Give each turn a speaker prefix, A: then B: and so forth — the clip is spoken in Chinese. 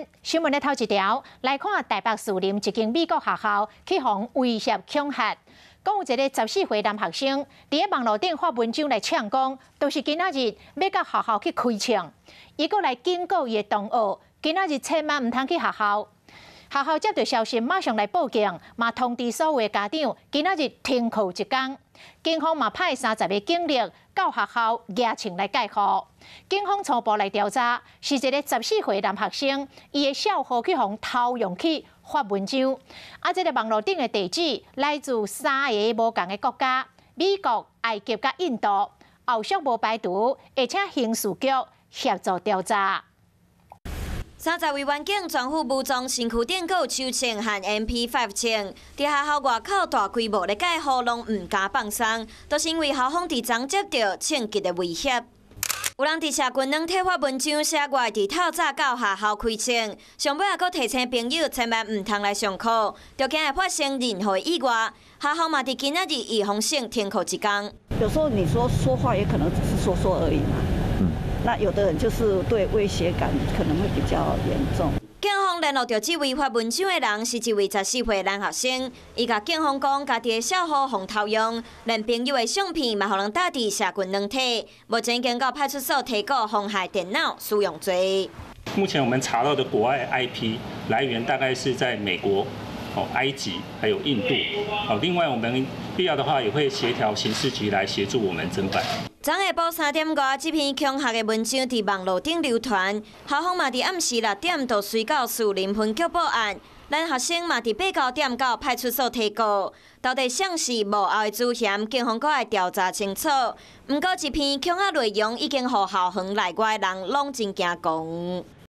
A: 关新闻的头一条，来看台北树林一间美国学校去防威胁恐吓。讲有一个14岁男学生，伫网络顶发文章来呛讲，都是今仔日要到学校去开枪。伊阁来警告伊的同学，今仔日千万唔通去学校。学校接到消息，马上来报警，嘛通知所有的家长，今仔日停课一天。警方嘛派30个警力到学校严惩来戒课。警方初步来调查，是一个14岁男学生，伊的小号去互偷用去发文章。这个网络顶的地址来自3个无同的国家：美国、埃及甲印度。后续无排除，会请刑事局协助调查。
B: 30位员警全副武装，身躯顶有手枪和 MP5 枪，伫学校外口大规模的戒护，拢唔敢放松，都是因为校方伫昨接到枪击的威胁。有人伫社群软体发文章写我伫透早到学校开枪，上尾还阁提醒朋友千万唔通来上课，就惊会发生任何意外。学校嘛伫今仔日预防性停课一天。
C: 有时候你说话也可能只是说而已嘛。那有的人就是对威胁感可能会比较严重。
B: 警方联络到这位发文章的人是一位14岁男学生，伊甲警方讲，家己的小号互偷用，连朋友的相片嘛互人打伫社群软体。目前经到派出所提告妨害电脑使用罪。
D: 目前我们查到的国外 IP 来源大概是在美国、埃及还有印度。另外我们必要的话也会协调刑事局来协助我们侦办。
B: 昨下晡3点多，这篇恐吓的文章伫网络顶流传，校方嘛伫暗时6点就随到树林分局报案，咱学生嘛伫8、9点到派出所提告。到底谁是幕后的主嫌，警方阁要调查清楚。不过，这篇恐吓内容已经互校方内外人拢真惊讲。